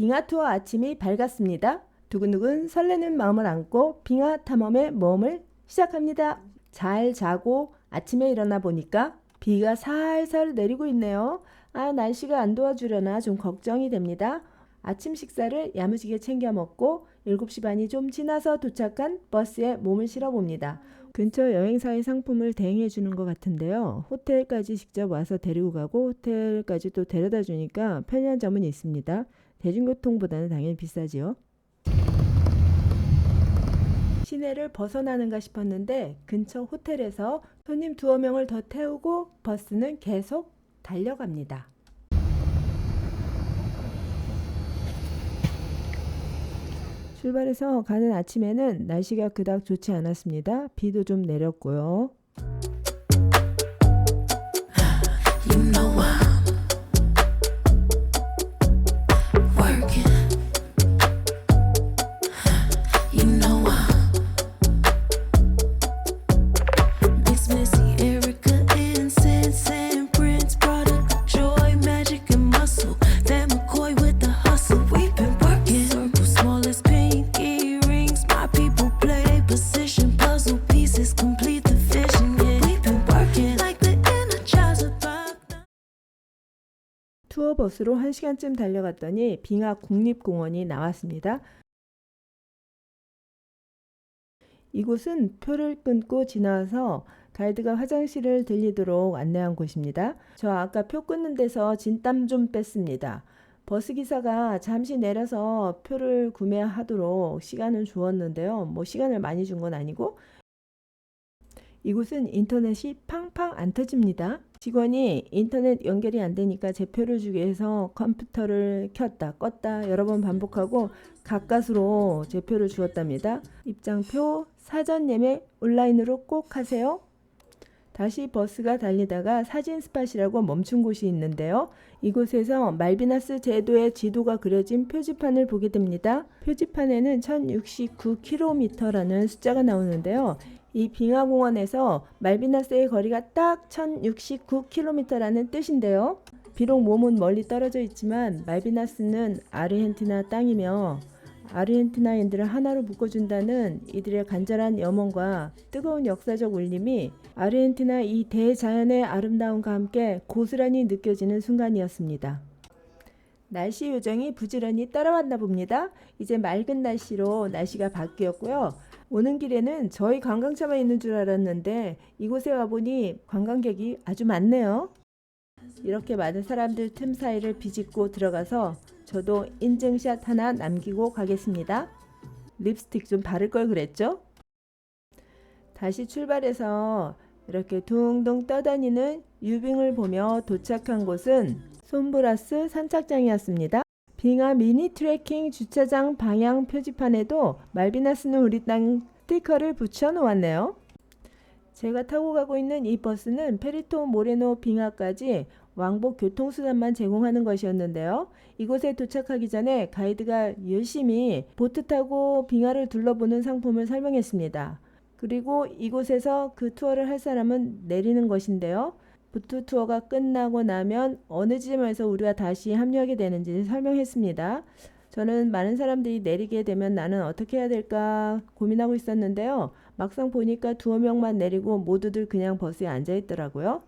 빙하 투어 아침이 밝았습니다. 두근두근 설레는 마음을 안고 빙하 탐험의 모험을 시작합니다. 잘 자고 아침에 일어나 보니까 비가 살살 내리고 있네요. 날씨가 안 도와주려나 좀 걱정이 됩니다. 아침 식사를 야무지게 챙겨 먹고 7시 반이 좀 지나서 도착한 버스에 몸을 실어 봅니다. 근처 여행사의 상품을 대행해 주는 것 같은데요. 호텔까지 직접 와서 데리고 가고 호텔까지 또 데려다 주니까 편리한 점은 있습니다. 대중교통보다는 당연히 비싸지요. 시내를 벗어나는가 싶었는데 근처 호텔에서 손님 2명을 더 태우고 버스는 계속 달려갑니다. 출발해서 가는 아침에는 날씨가 그닥 좋지 않았습니다. 비도 좀 내렸고요. You know I'm working. You know I'm Mix Missy, Erica, Incense and Prince product, joy, magic and muscle. That McCoy with the hustle. We've been working. Circle small as pinky rings. My people play their position. Puzzle pieces complete the vision. Yeah, we've been working like the Energizer Bunny. 투어 버스로 1시간쯤 달려갔더니 빙하 국립공원이 나왔습니다. 이곳은 표를 끊고 지나서 가이드가 화장실을 들리도록 안내한 곳입니다. 저 아까 표 끊는 데서 진땀 좀 뺐습니다. 버스기사가 잠시 내려서 표를 구매하도록 시간을 주었는데요. 시간을 많이 준 건 아니고 이곳은 인터넷이 팡팡 안 터집니다. 직원이 인터넷 연결이 안 되니까 제 표를 주기 위해서 컴퓨터를 켰다 껐다 여러 번 반복하고 가까스로 제 표를 주었답니다. 입장표, 사전 예매 온라인으로 꼭 하세요. 다시 버스가 달리다가 사진 스팟이라고 멈춘 곳이 있는데요. 이곳에서 말비나스 제도의 지도가 그려진 표지판을 보게 됩니다. 표지판에는 1069km라는 숫자가 나오는데요. 이 빙하공원에서 말비나스의 거리가 딱 1069km라는 뜻인데요. 비록 몸은 멀리 떨어져 있지만 말비나스는 아르헨티나 땅이며 아르헨티나인들을 하나로 묶어준다는 이들의 간절한 염원과 뜨거운 역사적 울림이 아르헨티나 이 대자연의 아름다움과 함께 고스란히 느껴지는 순간이었습니다. 날씨 요정이 부지런히 따라왔나 봅니다. 이제 맑은 날씨로 날씨가 바뀌었고요. 오는 길에는 저희 관광차만 있는 줄 알았는데 이곳에 와보니 관광객이 아주 많네요. 이렇게 많은 사람들 틈 사이를 비집고 들어가서 저도 인증샷 하나 남기고 가겠습니다. 립스틱 좀 바를 걸 그랬죠? 다시 출발해서 이렇게 둥둥 떠다니는 유빙을 보며 도착한 곳은 솜브라스 산착장이었습니다. 빙하 미니 트레킹 주차장 방향 표지판에도 말비나스는 우리 땅 스티커를 붙여 놓았네요. 제가 타고 가고 있는 이 버스는 페리토 모레노 빙하까지 왕복 교통수단만 제공하는 것이었는데요. 이곳에 도착하기 전에 가이드가 열심히 보트 타고 빙하를 둘러보는 상품을 설명했습니다. 그리고 이곳에서 그 투어를 할 사람은 내리는 것인데요. 보트 투어가 끝나고 나면 어느 지점에서 우리가 다시 합류하게 되는지 설명했습니다. 저는 많은 사람들이 내리게 되면 나는 어떻게 해야 될까 고민하고 있었는데요. 막상 보니까 2명만 내리고 모두들 그냥 버스에 앉아 있더라고요.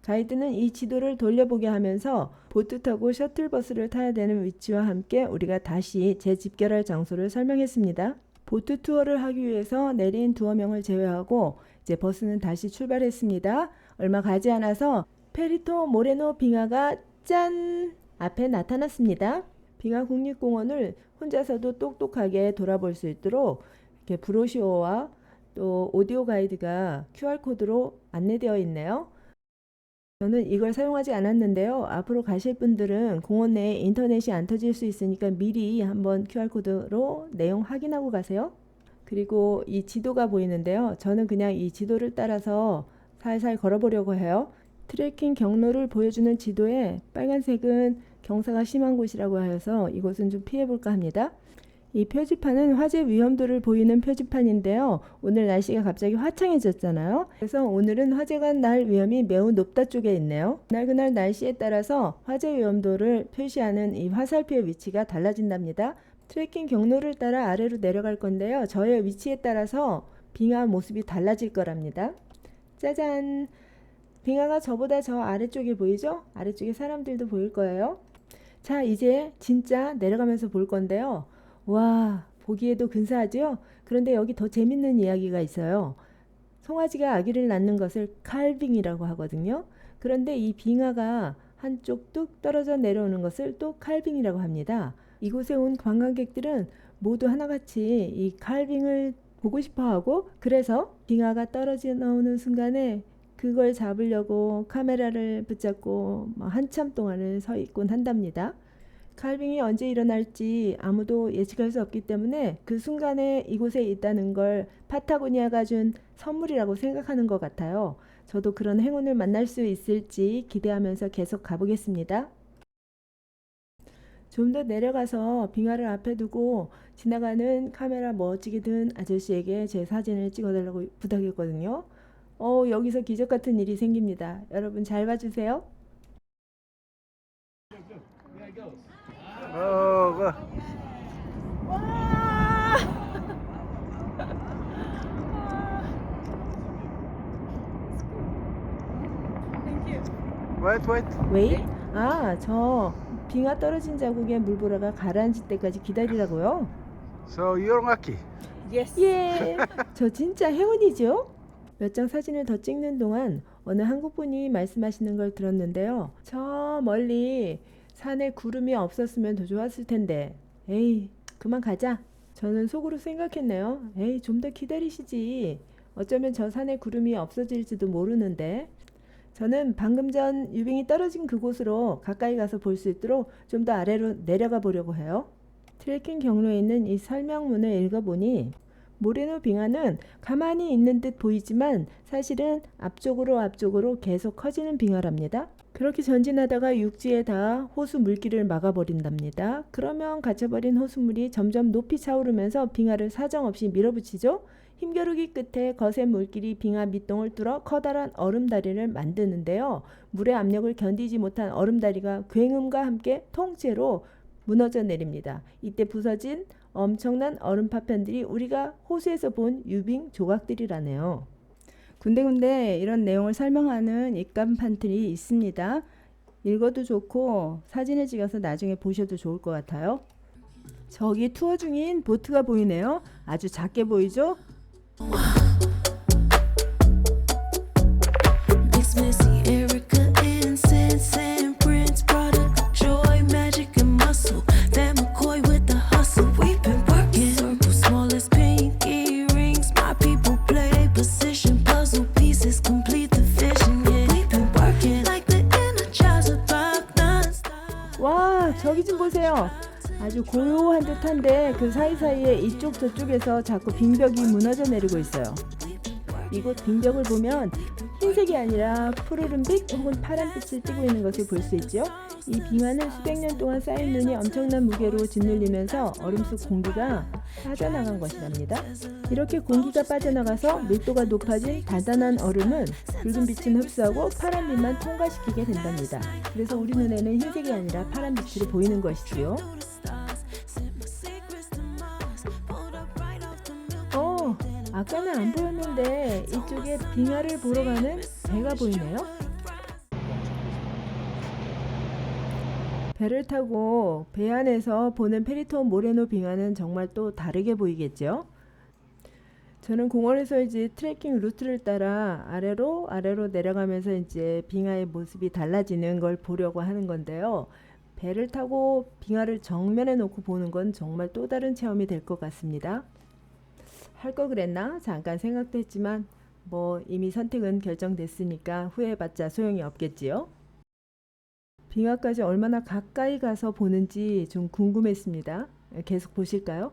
가이드는 이 지도를 돌려보게 하면서 보트 타고 셔틀버스를 타야 되는 위치와 함께 우리가 다시 재집결할 장소를 설명했습니다. 보트 투어를 하기 위해서 내린 2명을 제외하고 이제 버스는 다시 출발했습니다. 얼마 가지 않아서 페리토 모레노 빙하가 짠! 앞에 나타났습니다. 빙하 국립공원을 혼자서도 똑똑하게 돌아볼 수 있도록 이렇게 브로셔와 또 오디오 가이드가 QR코드로 안내되어 있네요. 저는 이걸 사용하지 않았는데요. 앞으로 가실 분들은 공원 내에 인터넷이 안 터질 수 있으니까 미리 한번 QR코드로 내용 확인하고 가세요. 그리고 이 지도가 보이는데요. 저는 그냥 이 지도를 따라서 살살 걸어보려고 해요. 트레킹 경로를 보여주는 지도에 빨간색은 경사가 심한 곳이라고 하여서 이곳은 좀 피해볼까 합니다. 이 표지판은 화재 위험도를 보이는 표지판인데요. 오늘 날씨가 갑자기 화창해졌잖아요. 그래서 오늘은 화재가 날 위험이 매우 높다 쪽에 있네요. 그날 날씨에 따라서 화재 위험도를 표시하는 이 화살표의 위치가 달라진답니다. 트레킹 경로를 따라 아래로 내려갈 건데요. 저의 위치에 따라서 빙하 모습이 달라질 거랍니다. 짜잔! 빙하가 저보다 저 아래쪽에 보이죠? 아래쪽에 사람들도 보일 거예요. 자, 이제 진짜 내려가면서 볼 건데요. 와, 보기에도 근사하죠? 그런데 여기 더 재밌는 이야기가 있어요. 송아지가 아기를 낳는 것을 칼빙이라고 하거든요. 그런데 이 빙하가 한쪽 뚝 떨어져 내려오는 것을 또 칼빙이라고 합니다. 이곳에 온 관광객들은 모두 하나같이 이 칼빙을 보고 싶어 하고, 그래서 빙하가 떨어져 나오는 순간에 그걸 잡으려고 카메라를 붙잡고 한참 동안을 서 있곤 한답니다. 칼빙이 언제 일어날지 아무도 예측할 수 없기 때문에 그 순간에 이곳에 있다는 걸 파타고니아가 준 선물이라고 생각하는 것 같아요. 저도 그런 행운을 만날 수 있을지 기대하면서 계속 가보겠습니다. 좀 더 내려가서 빙하를 앞에 두고 지나가는 카메라 멋지게 든 아저씨에게 제 사진을 찍어달라고 부탁했거든요. 여기서 기적 같은 일이 생깁니다. 여러분 잘 봐주세요. 와! Wait. 웨이? 저 빙하 떨어진 자국에 물보라가 가라앉을 때까지 기다리라고요? So you're lucky. 예, 저 진짜 행운이죠? 몇 장 사진을 더 찍는 동안 어느 한국분이 말씀하시는 걸 들었는데요. 저 멀리 산에 구름이 없었으면 더 좋았을 텐데. 에이, 그만 가자. 저는 속으로 생각했네요. 에이, 좀 더 기다리시지. 어쩌면 저 산에 구름이 없어질지도 모르는데. 저는 방금 전 유빙이 떨어진 그곳으로 가까이 가서 볼 수 있도록 좀 더 아래로 내려가 보려고 해요. 트레킹 경로에 있는 이 설명문을 읽어보니 모레노 빙하는 가만히 있는 듯 보이지만 사실은 앞쪽으로 계속 커지는 빙하랍니다. 그렇게 전진하다가 육지에 닿아 호수 물길을 막아버린답니다. 그러면 갇혀버린 호수물이 점점 높이 차오르면서 빙하를 사정없이 밀어붙이죠. 힘겨루기 끝에 거센 물길이 빙하 밑동을 뚫어 커다란 얼음다리를 만드는데요. 물의 압력을 견디지 못한 얼음다리가 굉음과 함께 통째로 무너져 내립니다. 이때 부서진 엄청난 얼음 파편들이 우리가 호수에서 본 유빙 조각들이라네요. 군데군데 이런 내용을 설명하는 입간판들이 있습니다. 읽어도 좋고 사진을 찍어서 나중에 보셔도 좋을 것 같아요. 저기 투어 중인 보트가 보이네요. 아주 작게 보이죠? Mix Missy, Erica, Incense and Prince product. Joy, magic, and muscle. That McCoy with the hustle. We've been working. Circle small as pinky rings. My people play position. Puzzle pieces complete the vision. Yeah, we've been working like the Energizer Bunny non-stop. 와, 저기 좀 보세요. 아주 고요한 듯한데 그 사이사이에 이쪽 저쪽에서 자꾸 빙벽이 무너져 내리고 있어요. 이곳 빙벽을 보면 흰색이 아니라 푸르른빛 혹은 파란빛을 띠고 있는 것을 볼 수 있죠. 이 빙하는 수백 년 동안 쌓인 눈이 엄청난 무게로 짓눌리면서 얼음 속 공기가 빠져나간 것이랍니다. 이렇게 공기가 빠져나가서 밀도가 높아진 단단한 얼음은 붉은 빛은 흡수하고 파란 빛만 통과시키게 된답니다. 그래서 우리 눈에는 흰색이 아니라 파란 빛으로 보이는 것이지요. 아까는 안 보였는데 이쪽에 빙하를 보러 가는 배가 보이네요. 배를 타고 배 안에서 보는 페리토 모레노 빙하는 정말 또 다르게 보이겠죠. 저는 공원에서 이제 트레킹 루트를 따라 아래로 내려가면서 이제 빙하의 모습이 달라지는 걸 보려고 하는 건데요. 배를 타고 빙하를 정면에 놓고 보는 건 정말 또 다른 체험이 될 것 같습니다. 할 걸 그랬나? 잠깐 생각도 했지만 이미 선택은 결정됐으니까 후회해봤자 소용이 없겠지요. 빙하까지 얼마나 가까이 가서 보는지 좀 궁금했습니다. 계속 보실까요?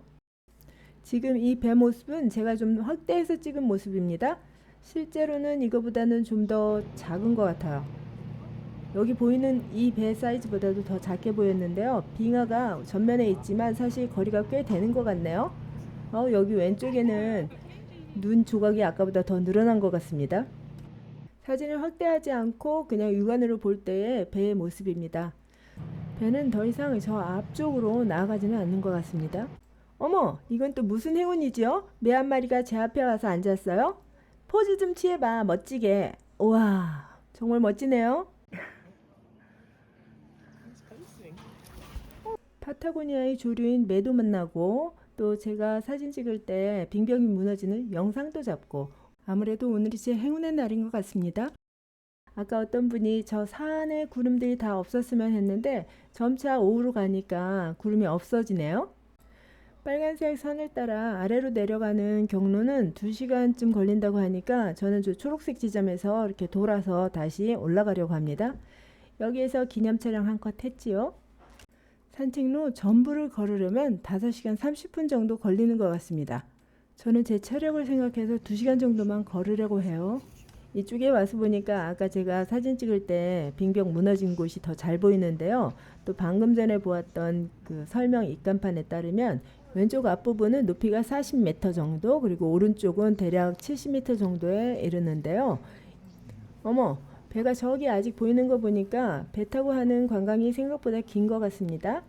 지금 이 배 모습은 제가 좀 확대해서 찍은 모습입니다. 실제로는 이거보다는 좀 더 작은 것 같아요. 여기 보이는 이 배 사이즈보다도 더 작게 보였는데요. 빙하가 전면에 있지만 사실 거리가 꽤 되는 것 같네요. 여기 왼쪽에는 눈 조각이 아까보다 더 늘어난 것 같습니다. 사진을 확대하지 않고 그냥 육안으로 볼 때의 배의 모습입니다. 배는 더 이상 저 앞쪽으로 나아가지는 않는 것 같습니다. 어머, 이건 또 무슨 행운이지요? 매 한 마리가 제 앞에 와서 앉았어요? 포즈 좀 취해봐, 멋지게. 우와, 정말 멋지네요. 파타고니아의 조류인 매도 만나고 또 제가 사진 찍을 때 빙벽이 무너지는 영상도 잡고 아무래도 오늘이 제 행운의 날인 것 같습니다. 아까 어떤 분이 저 산에 구름들이 다 없었으면 했는데 점차 오후로 가니까 구름이 없어지네요. 빨간색 선을 따라 아래로 내려가는 경로는 2시간쯤 걸린다고 하니까 저는 저 초록색 지점에서 이렇게 돌아서 다시 올라가려고 합니다. 여기에서 기념 촬영 한컷 했지요. 산책로 전부를 걸으려면 5시간 30분 정도 걸리는 것 같습니다. 저는 제 체력을 생각해서 2시간 정도만 걸으려고 해요. 이쪽에 와서 보니까 아까 제가 사진 찍을 때 빙벽 무너진 곳이 더 잘 보이는데요. 또 방금 전에 보았던 그 설명 입간판에 따르면 왼쪽 앞부분은 높이가 40m 정도, 그리고 오른쪽은 대략 70m 정도에 이르는데요. 어머, 배가 저기 아직 보이는 거 보니까 배 타고 하는 관광이 생각보다 긴 것 같습니다.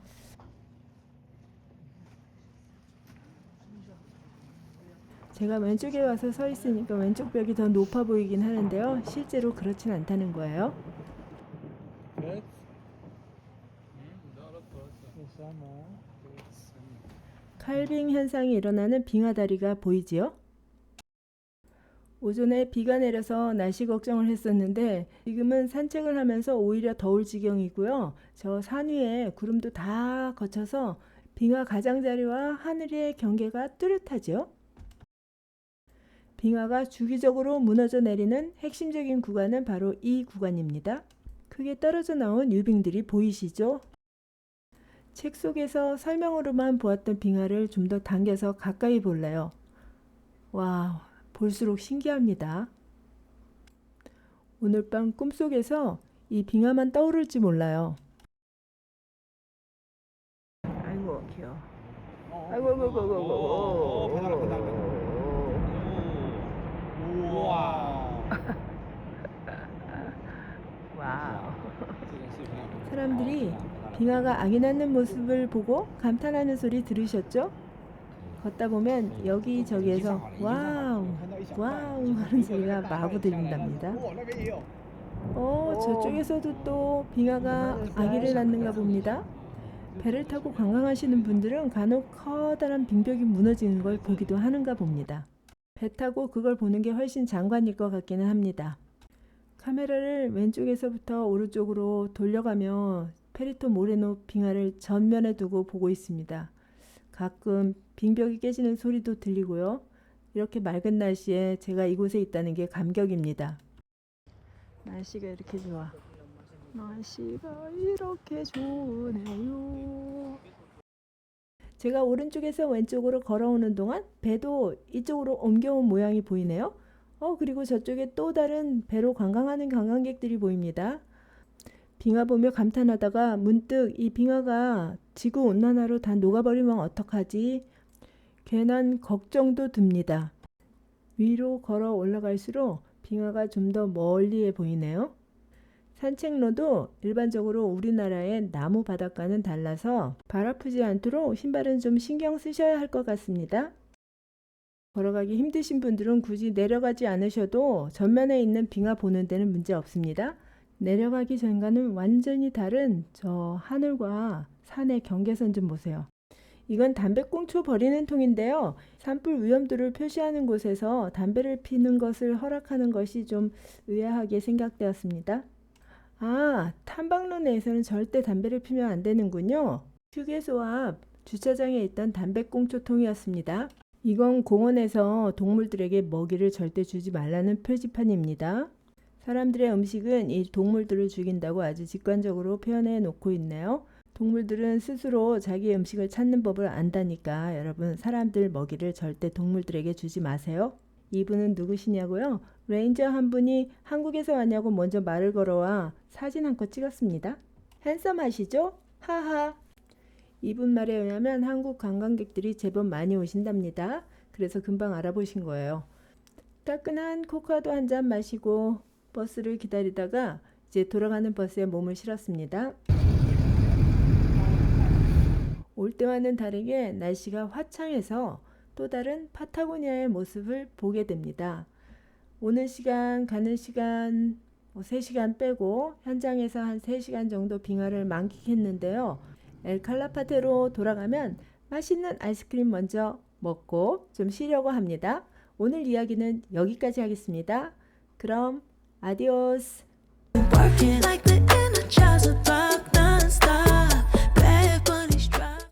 제가 왼쪽에 와서 서 있으니까 왼쪽 벽이 더 높아 보이긴 하는데요. 실제로 그렇진 않다는 거예요. 칼빙 현상이 일어나는 빙하다리가 보이지요? 오전에 비가 내려서 날씨 걱정을 했었는데 지금은 산책을 하면서 오히려 더울 지경이고요. 저 산 위에 구름도 다 거쳐서 빙하 가장자리와 하늘의 경계가 뚜렷하죠. 빙하가 주기적으로 무너져 내리는 핵심적인 구간은 바로 이 구간입니다. 크게 떨어져 나온 유빙들이 보이시죠? 책 속에서 설명으로만 보았던 빙하를 좀 더 당겨서 가까이 볼래요. 와우, 볼수록 신기합니다. 오늘 밤 꿈속에서 이 빙하만 떠오를지 몰라요. 아이고 귀여워. 아이고. 와우. 사람들이 빙하가 악이 낳는 모습을 보고 감탄하는 소리 들으셨죠? 걷다 보면 여기저기에서 와우 와우 하는 소리가 마구 들린답니다. 저쪽에서도 또 빙하가 아기를 낳는가 봅니다. 배를 타고 관광하시는 분들은 간혹 커다란 빙벽이 무너지는 걸 보기도 하는가 봅니다. 배 타고 그걸 보는 게 훨씬 장관일 것 같기는 합니다. 카메라를 왼쪽에서부터 오른쪽으로 돌려가며 페리토 모레노 빙하를 전면에 두고 보고 있습니다. 가끔 빙벽이 깨지는 소리도 들리고요. 이렇게 맑은 날씨에 제가 이곳에 있다는 게 감격입니다. 날씨가 이렇게 좋아. 날씨가 이렇게 좋네요. 제가 오른쪽에서 왼쪽으로 걸어오는 동안 배도 이쪽으로 옮겨온 모양이 보이네요. 그리고 저쪽에 또 다른 배로 관광하는 관광객들이 보입니다. 빙하 보며 감탄하다가 문득 이 빙하가 지구온난화로 다 녹아버리면 어떡하지? 괜한 걱정도 듭니다. 위로 걸어 올라갈수록 빙하가 좀 더 멀리에 보이네요. 산책로도 일반적으로 우리나라의 나무 바닥과는 달라서 발 아프지 않도록 신발은 좀 신경 쓰셔야 할 것 같습니다. 걸어가기 힘드신 분들은 굳이 내려가지 않으셔도 전면에 있는 빙하 보는 데는 문제 없습니다. 내려가기 전과는 완전히 다른 저 하늘과 산의 경계선 좀 보세요. 이건 담배꽁초 버리는 통인데요. 산불 위험도를 표시하는 곳에서 담배를 피는 것을 허락하는 것이 좀 의아하게 생각되었습니다. 탐방로 내에서는 절대 담배를 피면 안 되는군요. 휴게소 앞 주차장에 있던 담배꽁초통이었습니다. 이건 공원에서 동물들에게 먹이를 절대 주지 말라는 표지판입니다. 사람들의 음식은 이 동물들을 죽인다고 아주 직관적으로 표현해 놓고 있네요. 동물들은 스스로 자기의 음식을 찾는 법을 안다니까 여러분 사람들 먹이를 절대 동물들에게 주지 마세요. 이분은 누구시냐고요? 레인저 한 분이 한국에서 왔냐고 먼저 말을 걸어와 사진 한 컷 찍었습니다. 핸섬하시죠? 하하. 이분 말에 의하면 한국 관광객들이 제법 많이 오신답니다. 그래서 금방 알아보신 거예요. 따끈한 코코아도 한 잔 마시고 버스를 기다리다가 이제 돌아가는 버스에 몸을 실었습니다. 올 때와는 다르게 날씨가 화창해서 또 다른 파타고니아의 모습을 보게 됩니다. 오는 시간, 가는 시간 3시간 빼고 현장에서 한 3시간 정도 빙하를 만끽했는데요. 엘칼라파테로 돌아가면 맛있는 아이스크림 먼저 먹고 좀 쉬려고 합니다. 오늘 이야기는 여기까지 하겠습니다. 그럼 아디오스. Working like the Energizer Bunny.